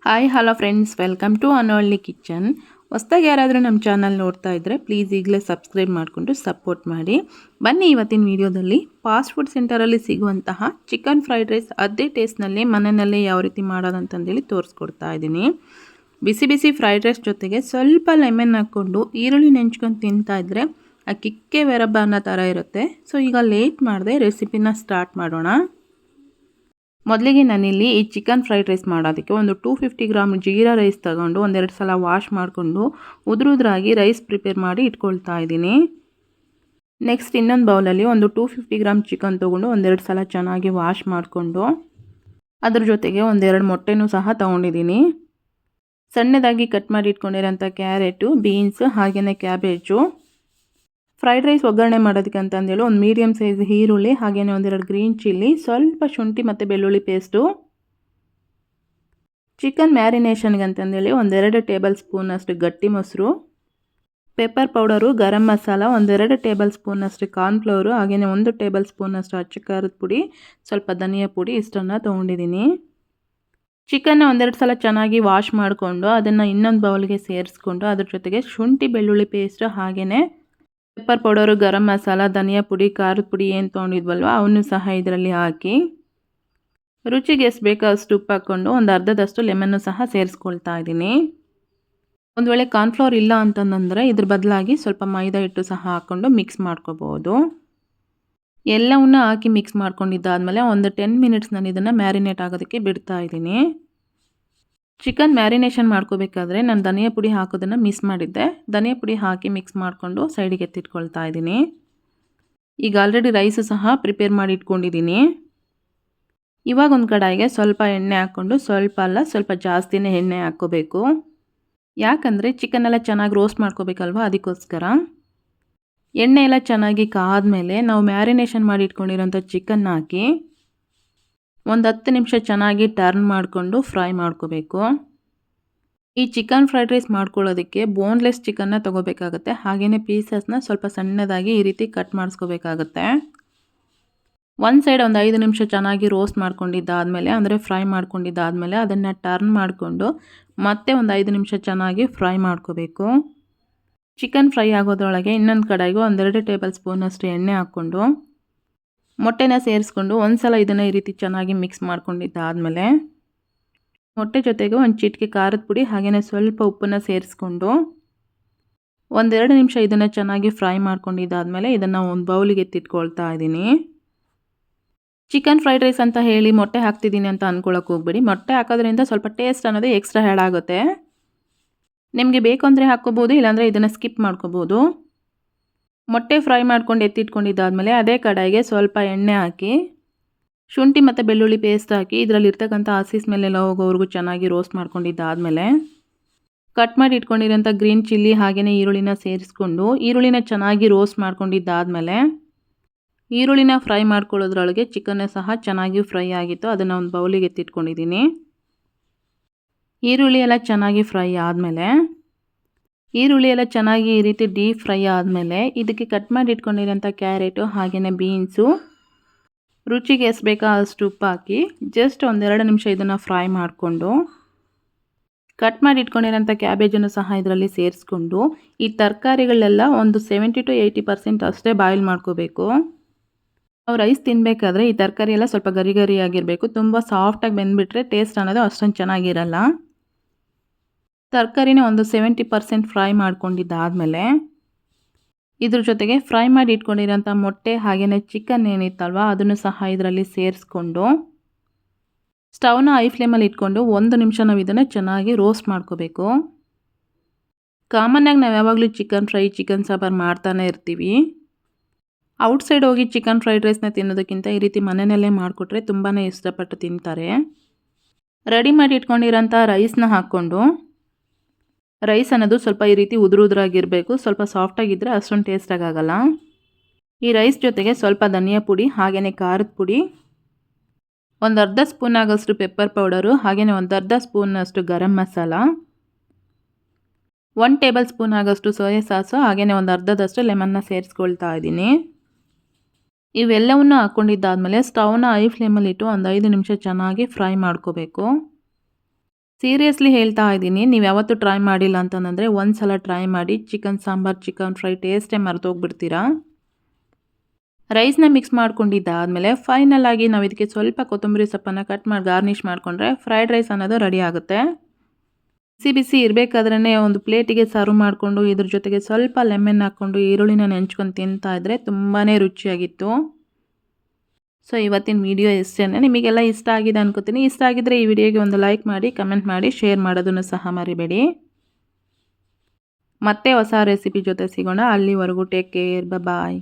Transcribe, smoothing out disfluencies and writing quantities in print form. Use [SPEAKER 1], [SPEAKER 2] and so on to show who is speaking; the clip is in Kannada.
[SPEAKER 1] Hi hello friends, welcome to ಅನೋಳ್ಳಿ ಕಿಚನ್. ಹೊಸ್ದಾಗಿ ಯಾರಾದರೂ ನಮ್ಮ ಚಾನಲ್ ನೋಡ್ತಾ ಇದ್ದರೆ ಪ್ಲೀಸ್ ಈಗಲೇ ಸಬ್ಸ್ಕ್ರೈಬ್ ಮಾಡಿಕೊಂಡು ಸಪೋರ್ಟ್ ಮಾಡಿ. ಬನ್ನಿ, ಇವತ್ತಿನ ವಿಡಿಯೋದಲ್ಲಿ ಫಾಸ್ಟ್ ಫುಡ್ ಸೆಂಟರಲ್ಲಿ ಸಿಗುವಂತಹ ಚಿಕನ್ ಫ್ರೈಡ್ ರೈಸ್ ಅದೇ ಟೇಸ್ಟ್ನಲ್ಲಿ ಮನೆಯಲ್ಲೇ ಯಾವ ರೀತಿ ಮಾಡೋದಂತಂದೇಳಿ ತೋರಿಸ್ಕೊಡ್ತಾ ಇದ್ದೀನಿ. ಬಿಸಿ ಬಿಸಿ ಫ್ರೈಡ್ ರೈಸ್ ಜೊತೆಗೆ ಸ್ವಲ್ಪ ಲೆಮನ್ ಹಾಕ್ಕೊಂಡು ಈರುಳ್ಳಿ ನೆಂಚ್ಕೊಂಡು ತಿಂತಾ ಇದ್ದರೆ ಆ ಕಿಕ್ಕೆ ವೆರಬ್ಬ ಅನ್ನೋ ಥರ ಇರುತ್ತೆ. ಸೊ ಈಗ ಲೇಟ್ ಮಾಡದೆ ರೆಸಿಪಿನ ಸ್ಟಾರ್ಟ್ ಮಾಡೋಣ. ಮೊದಲಿಗೆ ನಾನಿಲ್ಲಿ ಈ ಚಿಕನ್ ಫ್ರೈಡ್ ರೈಸ್ ಮಾಡೋದಕ್ಕೆ ಒಂದು 250 ಗ್ರಾಮ್ ಜೀರಾ ರೈಸ್ ತಗೊಂಡು ಒಂದೆರಡು ಸಲ ವಾಶ್ ಮಾಡಿಕೊಂಡು ಉದುರುದ್ರಾಗಿ ರೈಸ್ ಪ್ರಿಪೇರ್ ಮಾಡಿ ಇಟ್ಕೊಳ್ತಾ ಇದ್ದೀನಿ. ನೆಕ್ಸ್ಟ್ ಇನ್ನೊಂದು ಬೌಲಲ್ಲಿ ಒಂದು 250 ಗ್ರಾಮ್ ಚಿಕನ್ ತೊಗೊಂಡು ಒಂದೆರಡು ಸಲ ಚೆನ್ನಾಗಿ ವಾಶ್ ಮಾಡಿಕೊಂಡು ಅದ್ರ ಜೊತೆಗೆ ಒಂದೆರಡು ಮೊಟ್ಟೆನೂ ಸಹ ತೊಗೊಂಡಿದ್ದೀನಿ. ಸಣ್ಣದಾಗಿ ಕಟ್ ಮಾಡಿ ಇಟ್ಕೊಂಡಿರೋಂಥ ಕ್ಯಾರೆಟು, ಬೀನ್ಸ್ ಹಾಗೆಯೇ ಕ್ಯಾಬೇಜು. ಫ್ರೈಡ್ ರೈಸ್ ಒಗ್ಗರಣೆ ಮಾಡೋದಕ್ಕೆ ಅಂತಂದೇಳಿ ಒಂದು ಮೀಡಿಯಮ್ ಸೈಜ್ ಈರುಳ್ಳಿ, ಹಾಗೆಯೇ ಒಂದೆರಡು ಗ್ರೀನ್ ಚಿಲ್ಲಿ, ಸ್ವಲ್ಪ ಶುಂಠಿ ಮತ್ತು ಬೆಳ್ಳುಳ್ಳಿ ಪೇಸ್ಟು. ಚಿಕನ್ ಮ್ಯಾರಿನೇಷನ್ಗೆ ಅಂತಂದೇಳಿ ಒಂದೆರಡು ಟೇಬಲ್ ಸ್ಪೂನಷ್ಟು ಗಟ್ಟಿ ಮೊಸರು, ಪೆಪ್ಪರ್ ಪೌಡರು, ಗರಂ ಮಸಾಲ, ಒಂದೆರಡು ಟೇಬಲ್ ಸ್ಪೂನಷ್ಟು ಕಾರ್ನ್ಫ್ಲವರು, ಹಾಗೆಯೇ 1 ಟೇಬಲ್ ಸ್ಪೂನಷ್ಟು ಅಚ್ಚ ಖಾರದ ಪುಡಿ, ಸ್ವಲ್ಪ ಧನಿಯಾ ಪುಡಿ, ಇಷ್ಟನ್ನು ತೊಗೊಂಡಿದ್ದೀನಿ. ಚಿಕನ್ನ ಒಂದೆರಡು ಸಲ ಚೆನ್ನಾಗಿ ವಾಶ್ ಮಾಡಿಕೊಂಡು ಅದನ್ನು ಇನ್ನೊಂದು ಬೌಲ್ಗೆ ಸೇರಿಸ್ಕೊಂಡು ಅದ್ರ ಜೊತೆಗೆ ಶುಂಠಿ ಬೆಳ್ಳುಳ್ಳಿ ಪೇಸ್ಟ್, ಹಾಗೆಯೇ ಪೆಪ್ಪರ್ ಪೌಡರು, ಗರಂ ಮಸಾಲ, ಧನಿಯಾ ಪುಡಿ, ಖಾರದ ಪುಡಿ ಏನು ತೊಗೊಂಡಿದ್ವಲ್ವ ಅವನ್ನೂ ಸಹ ಇದರಲ್ಲಿ ಹಾಕಿ ರುಚಿಗೆ ಎಷ್ಟು ಬೇಕೋ ಅಷ್ಟು ಉಪ್ಪು ಹಾಕ್ಕೊಂಡು ಒಂದು ಅರ್ಧದಷ್ಟು ಲೆಮನ್ನು ಸಹ ಸೇರಿಸ್ಕೊಳ್ತಾ ಇದ್ದೀನಿ. ಒಂದು ವೇಳೆ ಕಾರ್ನ್ಫ್ಲವರ್ ಇಲ್ಲ ಅಂತಂದರೆ ಇದ್ರ ಬದಲಾಗಿ ಸ್ವಲ್ಪ ಮೈದಾ ಹಿಟ್ಟು ಸಹ ಹಾಕ್ಕೊಂಡು ಮಿಕ್ಸ್ ಮಾಡ್ಕೋಬೋದು. ಎಲ್ಲವನ್ನ ಹಾಕಿ ಮಿಕ್ಸ್ ಮಾಡ್ಕೊಂಡಿದ್ದಾದಮೇಲೆ ಒಂದು 10 ಮಿನಿಟ್ಸ್ ನಾನು ಇದನ್ನು ಮ್ಯಾರಿನೇಟ್ ಆಗೋದಕ್ಕೆ ಬಿಡ್ತಾ ಇದ್ದೀನಿ. ಚಿಕನ್ ಮ್ಯಾರಿನೇಷನ್ ಮಾಡ್ಕೋಬೇಕಾದ್ರೆ ನಾನು ಧನಿಯಾ ಪುಡಿ ಹಾಕೋದನ್ನು ಮಿಸ್ ಮಾಡಿದ್ದೆ. ಧನಿಯಾ ಪುಡಿ ಹಾಕಿ ಮಿಕ್ಸ್ ಮಾಡಿಕೊಂಡು ಸೈಡಿಗೆ ಎತ್ತಿಟ್ಕೊಳ್ತಾ ಇದ್ದೀನಿ. ಈಗ ಆಲ್ರೆಡಿ ರೈಸು ಸಹ ಪ್ರಿಪೇರ್ ಮಾಡಿ ಇಟ್ಕೊಂಡಿದ್ದೀನಿ. ಇವಾಗ ಒಂದು ಕಡಾಯಿಗೆ ಸ್ವಲ್ಪ ಎಣ್ಣೆ ಹಾಕ್ಕೊಂಡು, ಸ್ವಲ್ಪ ಜಾಸ್ತಿನೇ ಎಣ್ಣೆ ಹಾಕ್ಕೋಬೇಕು. ಯಾಕಂದರೆ ಚಿಕನ್ ಎಲ್ಲ ಚೆನ್ನಾಗಿ ರೋಸ್ಟ್ ಮಾಡ್ಕೋಬೇಕಲ್ವ, ಅದಕ್ಕೋಸ್ಕರ. ಎಣ್ಣೆ ಎಲ್ಲ ಚೆನ್ನಾಗಿ ಕಾದ್ಮೇಲೆ ನಾವು ಮ್ಯಾರಿನೇಷನ್ ಮಾಡಿ ಇಟ್ಕೊಂಡಿರೋಂಥ ಚಿಕನ್ ಹಾಕಿ ಒಂದು 10 ನಿಮಿಷ ಚೆನ್ನಾಗಿ ಟರ್ನ್ ಮಾಡಿಕೊಂಡು ಫ್ರೈ ಮಾಡ್ಕೋಬೇಕು. ಈ ಚಿಕನ್ ಫ್ರೈಡ್ ರೈಸ್ ಮಾಡ್ಕೊಳ್ಳೋದಕ್ಕೆ ಬೋನ್ಲೆಸ್ ಚಿಕನ್ನ ತೊಗೋಬೇಕಾಗುತ್ತೆ. ಹಾಗೆಯೇ ಪೀಸಸ್ನ ಸ್ವಲ್ಪ ಸಣ್ಣದಾಗಿ ಈ ರೀತಿ ಕಟ್ ಮಾಡಿಸ್ಕೋಬೇಕಾಗತ್ತೆ. ಒಂದು ಸೈಡ್ ಒಂದು 5 ನಿಮಿಷ ಚೆನ್ನಾಗಿ ರೋಸ್ಟ್ ಮಾಡ್ಕೊಂಡಿದ್ದಾದಮೇಲೆ, ಅಂದರೆ ಫ್ರೈ ಮಾಡ್ಕೊಂಡಿದ್ದಾದಮೇಲೆ ಅದನ್ನು ಟರ್ನ್ ಮಾಡಿಕೊಂಡು ಮತ್ತೆ ಒಂದು 5 ನಿಮಿಷ ಚೆನ್ನಾಗಿ ಫ್ರೈ ಮಾಡ್ಕೋಬೇಕು. ಚಿಕನ್ ಫ್ರೈ ಆಗೋದ್ರೊಳಗೆ ಇನ್ನೊಂದು ಕಡಾಯಿಗೆ ಒಂದೆರಡು ಟೇಬಲ್ ಸ್ಪೂನಷ್ಟು ಎಣ್ಣೆ ಹಾಕ್ಕೊಂಡು ಮೊಟ್ಟೆನ ಸೇರಿಸ್ಕೊಂಡು ಒಂದು ಸಲ ಇದನ್ನು ಈ ರೀತಿ ಚೆನ್ನಾಗಿ ಮಿಕ್ಸ್ ಮಾಡ್ಕೊಂಡಿದ್ದಾದಮೇಲೆ ಮೊಟ್ಟೆ ಜೊತೆಗೆ ಒಂದು ಚಿಟಿಕೆ ಖಾರದ ಪುಡಿ, ಹಾಗೆಯೇ ಸ್ವಲ್ಪ ಉಪ್ಪನ್ನು ಸೇರಿಸ್ಕೊಂಡು ಒಂದೆರಡು ನಿಮಿಷ ಇದನ್ನು ಚೆನ್ನಾಗಿ ಫ್ರೈ ಮಾಡ್ಕೊಂಡಿದ್ದಾದಮೇಲೆ ಇದನ್ನು ಒಂದು ಬೌಲಿಗೆ ಎತ್ತಿಟ್ಕೊಳ್ತಾ ಇದ್ದೀನಿ. ಚಿಕನ್ ಫ್ರೈಡ್ ರೈಸ್ ಅಂತ ಹೇಳಿ ಮೊಟ್ಟೆ ಹಾಕ್ತಿದ್ದೀನಿ ಅಂತ ಅಂದ್ಕೊಳ್ಳೋಕೆ ಹೋಗ್ಬೇಡಿ. ಮೊಟ್ಟೆ ಹಾಕೋದ್ರಿಂದ ಸ್ವಲ್ಪ ಟೇಸ್ಟ್ ಅನ್ನೋದು ಎಕ್ಸ್ಟ್ರಾ ಆ್ಯಡ್ ಆಗುತ್ತೆ. ನಿಮಗೆ ಬೇಕು ಅಂದರೆ ಹಾಕ್ಕೋಬೋದು, ಇಲ್ಲಾಂದರೆ ಇದನ್ನು ಸ್ಕಿಪ್ ಮಾಡ್ಕೋಬೋದು. ಮೊಟ್ಟೆ ಫ್ರೈ ಮಾಡ್ಕೊಂಡು ಎತ್ತಿಟ್ಕೊಂಡಿದ್ದಾದಮೇಲೆ ಅದೇ ಕಡಾಯಿಗೆ ಸ್ವಲ್ಪ ಎಣ್ಣೆ ಹಾಕಿ ಶುಂಠಿ ಮತ್ತು ಬೆಳ್ಳುಳ್ಳಿ ಪೇಸ್ಟ್ ಹಾಕಿ ಇದರಲ್ಲಿರ್ತಕ್ಕಂಥ ಹಸಿ ಸ್ಮೆಲ್ಲೆಲ್ಲ ಹೋಗೋವರೆಗೂ ಚೆನ್ನಾಗಿ ರೋಸ್ಟ್ ಮಾಡ್ಕೊಂಡಿದ್ದಾದಮೇಲೆ ಕಟ್ ಮಾಡಿ ಇಟ್ಕೊಂಡಿರೋಂಥ ಗ್ರೀನ್ ಚಿಲ್ಲಿ ಹಾಗೆಯೇ ಈರುಳ್ಳಿನ ಸೇರಿಸ್ಕೊಂಡು ಈರುಳ್ಳಿನ ಚೆನ್ನಾಗಿ ರೋಸ್ಟ್ ಮಾಡ್ಕೊಂಡಿದ್ದಾದಮೇಲೆ ಈರುಳ್ಳಿನ ಫ್ರೈ ಮಾಡ್ಕೊಳ್ಳೋದ್ರೊಳಗೆ ಚಿಕನ್ನ ಸಹ ಚೆನ್ನಾಗಿ ಫ್ರೈ ಆಗಿತ್ತು. ಅದನ್ನು ಒಂದು ಬೌಲಿಗೆ ಎತ್ತಿಟ್ಕೊಂಡಿದ್ದೀನಿ. ಈರುಳ್ಳಿ ಎಲ್ಲ ಚೆನ್ನಾಗಿ ಫ್ರೈ ಆದಮೇಲೆ ಈರುಳ್ಳಿ ಎಲ್ಲ ಚೆನ್ನಾಗಿ ಈ ರೀತಿ ಡೀಪ್ ಫ್ರೈ ಆದಮೇಲೆ ಇದಕ್ಕೆ ಕಟ್ ಮಾಡಿ ಇಟ್ಕೊಂಡಿರೋಂಥ ಕ್ಯಾರೆಟು ಹಾಗೆಯೇ ಬೀನ್ಸು, ರುಚಿಗೆ ಎಷ್ಟು ಬೇಕೋ ಅಷ್ಟು ಉಪ್ಪು ಹಾಕಿ ಜಸ್ಟ್ ಒಂದೆರಡು ನಿಮಿಷ ಇದನ್ನು ಫ್ರೈ ಮಾಡಿಕೊಂಡು ಕಟ್ ಮಾಡಿ ಇಟ್ಕೊಂಡಿರೋಂಥ ಕ್ಯಾಬೇಜನ್ನು ಸಹ ಇದರಲ್ಲಿ ಸೇರಿಸ್ಕೊಂಡು ಈ ತರಕಾರಿಗಳೆಲ್ಲ ಒಂದು 70 to 80% ಅಷ್ಟೇ ಬಾಯ್ಲ್ ಮಾಡ್ಕೋಬೇಕು. ನಾವು ರೈಸ್ ತಿನ್ನಬೇಕಾದ್ರೆ ಈ ತರಕಾರಿ ಎಲ್ಲ ಸ್ವಲ್ಪ ಗರಿ ಗರಿಯಾಗಿರಬೇಕು. ತುಂಬ ಸಾಫ್ಟಾಗಿ ಬೆಂದ್ಬಿಟ್ರೆ ಟೇಸ್ಟ್ ಅನ್ನೋದು ಅಷ್ಟೊಂದು ಚೆನ್ನಾಗಿರಲ್ಲ. ತರಕಾರಿನ ಒಂದು 70% ಫ್ರೈ ಮಾಡ್ಕೊಂಡಿದ್ದಾದಮೇಲೆ ಇದ್ರ ಜೊತೆಗೆ ಫ್ರೈ ಮಾಡಿ ಇಟ್ಕೊಂಡಿರೋಂಥ ಮೊಟ್ಟೆ ಹಾಗೆಯೇ ಚಿಕನ್ ಏನಿತ್ತಲ್ವ ಅದನ್ನು ಸಹ ಇದರಲ್ಲಿ ಸೇರಿಸ್ಕೊಂಡು ಸ್ಟವ್ನ ಹೈ ಫ್ಲೇಮಲ್ಲಿ ಇಟ್ಕೊಂಡು 1 ನಿಮಿಷ ನಾವು ಇದನ್ನು ಚೆನ್ನಾಗಿ ರೋಸ್ಟ್ ಮಾಡ್ಕೋಬೇಕು. ಕಾಮನ್ನಾಗಿ ನಾವು ಯಾವಾಗಲೂ ಚಿಕನ್ ಫ್ರೈ, ಚಿಕನ್ ಸಾಂಬಾರು ಮಾಡ್ತಾನೆ ಇರ್ತೀವಿ. ಔಟ್ಸೈಡ್ ಹೋಗಿ ಚಿಕನ್ ಫ್ರೈಡ್ ರೈಸ್ನ ತಿನ್ನೋದಕ್ಕಿಂತ ಈ ರೀತಿ ಮನೆಯಲ್ಲೇ ಮಾಡಿಕೊಟ್ರೆ ತುಂಬಾ ಇಷ್ಟಪಟ್ಟು ತಿಂತಾರೆ. ರೆಡಿ ಮಾಡಿ ಇಟ್ಕೊಂಡಿರೋಂಥ ರೈಸ್ನ ಹಾಕ್ಕೊಂಡು ರೈಸ್ ಅನ್ನೋದು ಸ್ವಲ್ಪ ಈ ರೀತಿ ಉದುರುದ್ರಾಗಿರಬೇಕು. ಸ್ವಲ್ಪ ಸಾಫ್ಟಾಗಿದ್ದರೆ ಅಷ್ಟೊಂದು ಟೇಸ್ಟಾಗಿ ಆಗಲ್ಲ. ಈ ರೈಸ್ ಜೊತೆಗೆ ಸ್ವಲ್ಪ ಧನಿಯಾ ಪುಡಿ ಹಾಗೆಯೇ ಖಾರದ ಪುಡಿ, ಒಂದು ಅರ್ಧ ಸ್ಪೂನ್ ಆಗೋಷ್ಟು ಪೆಪ್ಪರ್ ಪೌಡರು, ಹಾಗೆಯೇ ಒಂದು ಅರ್ಧ ಸ್ಪೂನಷ್ಟು ಗರಂ ಮಸಾಲ, 1 ಟೇಬಲ್ ಸ್ಪೂನ್ ಆಗೋಷ್ಟು ಸೋಯಾ ಸಾಸು, ಹಾಗೆಯೇ ಒಂದು ಅರ್ಧದಷ್ಟು ಲೆಮನ್ನ ಸೇರಿಸ್ಕೊಳ್ತಾ ಇದ್ದೀನಿ. ಇವೆಲ್ಲವನ್ನು ಹಾಕ್ಕೊಂಡಿದ್ದಾದಮೇಲೆ ಸ್ಟವ್ನ ಹೈ ಫ್ಲೇಮಲ್ಲಿಟ್ಟು ಒಂದು 5 ನಿಮಿಷ ಚೆನ್ನಾಗಿ ಫ್ರೈ ಮಾಡ್ಕೋಬೇಕು. ಸೀರಿಯಸ್ಲಿ ಹೇಳ್ತಾ ಇದ್ದೀನಿ, ನೀವು ಯಾವತ್ತೂ ಟ್ರೈ ಮಾಡಿಲ್ಲ ಅಂತಂದರೆ ಒಂದು ಸಲ ಟ್ರೈ ಮಾಡಿ. ಚಿಕನ್ ಸಾಂಬಾರ್, ಚಿಕನ್ ಫ್ರೈ ಟೇಸ್ಟೇ ಮರ್ತೋಗ್ಬಿಡ್ತೀರಾ. ರೈಸ್ನ ಮಿಕ್ಸ್ ಮಾಡ್ಕೊಂಡಿದ್ದಾದಮೇಲೆ ಫೈನಲ್ ಆಗಿ ನಾವು ಇದಕ್ಕೆ ಸ್ವಲ್ಪ ಕೊತ್ತಂಬರಿ ಸೊಪ್ಪನ್ನು ಕಟ್ ಮಾಡಿ ಗಾರ್ನಿಷ್ ಮಾಡಿಕೊಂಡ್ರೆ ಫ್ರೈಡ್ ರೈಸ್ ಅನ್ನೋದು ರೆಡಿ ಆಗುತ್ತೆ. ಬಿಸಿ ಬಿಸಿ ಇರಬೇಕಾದ್ರೇ ಒಂದು ಪ್ಲೇಟಿಗೆ ಸರ್ವ್ ಮಾಡಿಕೊಂಡು ಇದ್ರ ಜೊತೆಗೆ ಸ್ವಲ್ಪ ಲೆಮನ್ ಹಾಕ್ಕೊಂಡು ಈರುಳ್ಳಿನ ನೆಂಚ್ಕೊಂಡು ತಿಂತಾ ಇದ್ದರೆ ತುಂಬಾ ರುಚಿಯಾಗಿತ್ತು. ಸೊ ಇವತ್ತಿನ ವಿಡಿಯೋ ಇಷ್ಟೇ. ನಿಮಗೆಲ್ಲ ಇಷ್ಟ ಆಗಿದೆ ಅನ್ಕೋತೀನಿ. ಇಷ್ಟ ಆಗಿದ್ರೆ ಈ ವಿಡಿಯೋಗೆ ಒಂದು ಲೈಕ್ ಮಾಡಿ, ಕಮೆಂಟ್ ಮಾಡಿ, ಶೇರ್ ಮಾಡೋದನ್ನು ಸಹ ಮರಿಬೇಡಿ. ಮತ್ತೆ ಹೊಸ ರೆಸಿಪಿ ಜೊತೆ ಸಿಗೋಣ. ಅಲ್ಲಿವರೆಗೂ ಟೇಕ್ ಕೇರ್, ಬಾಯ್.